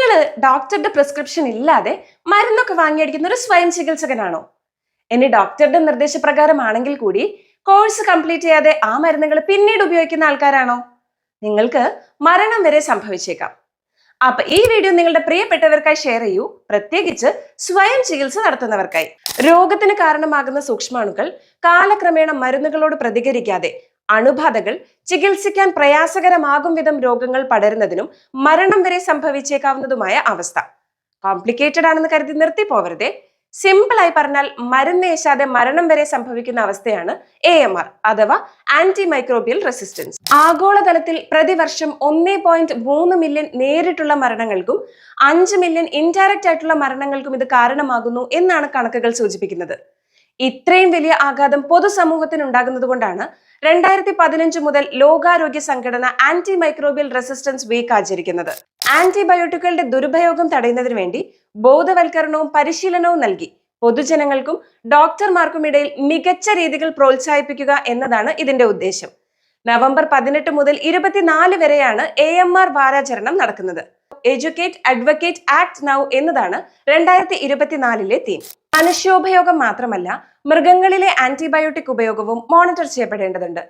നിങ്ങൾ ഡോക്ടറുടെ പ്രിസ്ക്രിപ്ഷൻ ഇല്ലാതെ മരുന്നൊക്കെ വാങ്ങിയടിക്കുന്ന ഒരു സ്വയം ചികിത്സകനാണോ? ഇനി ഡോക്ടറുടെ നിർദ്ദേശപ്രകാരമാണെങ്കിൽ കൂടി കോഴ്സ് കംപ്ലീറ്റ് ചെയ്യാതെ ആ മരുന്നുകൾ പിന്നീട് ഉപയോഗിക്കുന്ന ആൾക്കാരാണോ? നിങ്ങൾക്ക് മരണം വരെ സംഭവിച്ചേക്കാം. അപ്പൊ ഈ വീഡിയോ നിങ്ങളുടെ പ്രിയപ്പെട്ടവർക്കായി ഷെയർ ചെയ്യൂ, പ്രത്യേകിച്ച് സ്വയം ചികിത്സ നടത്തുന്നവർക്കായി. രോഗത്തിന് കാരണമാകുന്ന സൂക്ഷ്മാണുക്കൾ കാലക്രമേണ മരുന്നുകളോട് പ്രതികരിക്കാതെ അണുബാധകൾ ചികിത്സിക്കാൻ പ്രയാസകരമാകും വിധം രോഗങ്ങൾ പടരുന്നതിനും മരണം വരെ സംഭവിച്ചേക്കാവുന്നതുമായ അവസ്ഥ. കോംപ്ലിക്കേറ്റഡ് ആണെന്ന് കരുതി നിർത്തി പോവരുതേ. സിമ്പിൾ ആയി പറഞ്ഞാൽ മരുന്നേശാതെ മരണം വരെ സംഭവിക്കുന്ന അവസ്ഥയാണ് AMR അഥവാ ആന്റി മൈക്രോബിയൽ റെസിസ്റ്റൻസ്. ആഗോളതലത്തിൽ പ്രതിവർഷം 1.3 മില്യൺ നേരിട്ടുള്ള മരണങ്ങൾക്കും 5 മില്യൺ ഇൻഡയറക്റ്റ് ആയിട്ടുള്ള മരണങ്ങൾക്കും ഇത് കാരണമാകുന്നു എന്നാണ് കണക്കുകൾ സൂചിപ്പിക്കുന്നത്. ഇത്രയും വലിയ ആഘാതം പൊതുസമൂഹത്തിന് ഉണ്ടാകുന്നത് കൊണ്ടാണ് 2015 മുതൽ ലോകാരോഗ്യ സംഘടന ആന്റി മൈക്രോബിയൽ റെസിസ്റ്റൻസ് വീക്ക് ആചരിക്കുന്നത്. ആന്റിബയോട്ടിക്കുകളുടെ ദുരുപയോഗം തടയുന്നതിന് വേണ്ടി ബോധവൽക്കരണവും പരിശീലനവും നൽകി പൊതുജനങ്ങൾക്കും ഡോക്ടർമാർക്കും ഇടയിൽ മികച്ച രീതികൾ പ്രോത്സാഹിപ്പിക്കുക എന്നതാണ് ഇതിന്റെ ഉദ്ദേശം. നവംബർ 18 മുതൽ 24 വരെയാണ് AMR വാരാചരണം നടക്കുന്നത്. എഡ്യൂക്കേറ്റ്, അഡ്വക്കേറ്റ്, ആക്ട് നൗ എന്നതാണ് 2024 തീം. മനുഷ്യോപയോഗം മാത്രമല്ല, മൃഗങ്ങളിലെ ആന്റിബയോട്ടിക് ഉപയോഗവും മോണിറ്റർ ചെയ്യപ്പെടേണ്ടതുണ്ട്.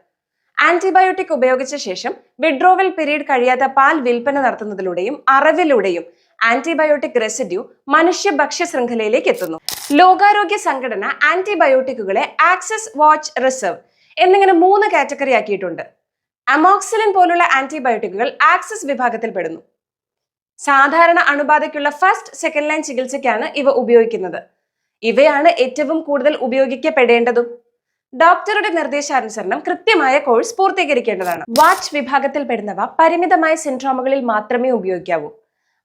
ആന്റിബയോട്ടിക് ഉപയോഗിച്ച ശേഷം വിഡ്രോവൽ പീരീഡ് കഴിയാത്ത പാൽ വിൽപ്പന നടത്തുന്നതിലൂടെയും അറവിലൂടെയും ആന്റിബയോട്ടിക് റെസിഡ്യൂ മനുഷ്യ ഭക്ഷ്യ ശൃംഖലയിലേക്ക് എത്തുന്നു. ലോകാരോഗ്യ സംഘടന ആന്റിബയോട്ടിക്കുകളെ ആക്സസ്, വാച്ച്, റിസർവ് എന്നിങ്ങനെ 3 കാറ്റഗറി ആക്കിയിട്ടുണ്ട്. അമോക്സിലിൻ പോലുള്ള ആന്റിബയോട്ടിക്കുകൾ ആക്സസ് വിഭാഗത്തിൽ പെടുന്നു. സാധാരണ അണുബാധയ്ക്കുള്ള ഫസ്റ്റ്, സെക്കൻഡ് ലൈൻ ചികിത്സയ്ക്കാണ് ഇവ ഉപയോഗിക്കുന്നത്. ഇവയാണ് ഏറ്റവും കൂടുതൽ ഉപയോഗിക്കപ്പെടേണ്ടതും. ഡോക്ടറുടെ നിർദ്ദേശാനുസരണം കൃത്യമായ കോഴ്സ് പൂർത്തീകരിക്കേണ്ടതാണ്. വാച്ച് വിഭാഗത്തിൽ പെടുന്നവ പരിമിതമായ സിൻഡ്രോമുകളിൽ മാത്രമേ ഉപയോഗിക്കാവൂ.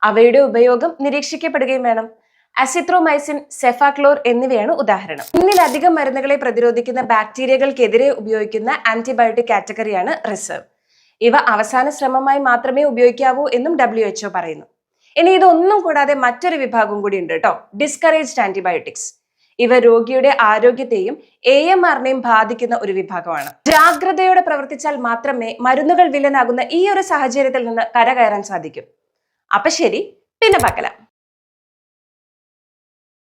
അവയുടെ ഉപയോഗം നിരീക്ഷിക്കപ്പെടുകയും വേണം. അസിത്രോമൈസിൻ, സെഫാക്ലോർ എന്നിവയാണ് ഉദാഹരണം. ഒന്നിലധികം മരുന്നുകളെ പ്രതിരോധിക്കുന്ന ബാക്ടീരിയകൾക്കെതിരെ ഉപയോഗിക്കുന്ന ആന്റിബയോട്ടിക് കാറ്റഗറിയാണ് റിസർവ്. ഇവ അവസാന ശ്രമമായി മാത്രമേ ഉപയോഗിക്കാവൂ എന്നും WHO പറയുന്നു. ഇനി ഇതൊന്നും കൂടാതെ മറ്റൊരു വിഭാഗം കൂടി ഉണ്ട് കേട്ടോ, ഡിസ്കറേജ്ഡ് ആന്റിബയോട്ടിക്സ്. ഇവ രോഗിയുടെ ആരോഗ്യത്തെയും AMRനെയും ബാധിക്കുന്ന ഒരു വിഭാഗമാണ്. ജാഗ്രതയോടെ പ്രവർത്തിച്ചാൽ മാത്രമേ മരുന്നുകൾ വില്ലനാകുന്ന ഈ ഒരു സാഹചര്യത്തിൽ നിന്ന് കരകയറാൻ സാധിക്കൂ. അപ്പൊ ശരി, പിന്നെ பார்க்கலாம்.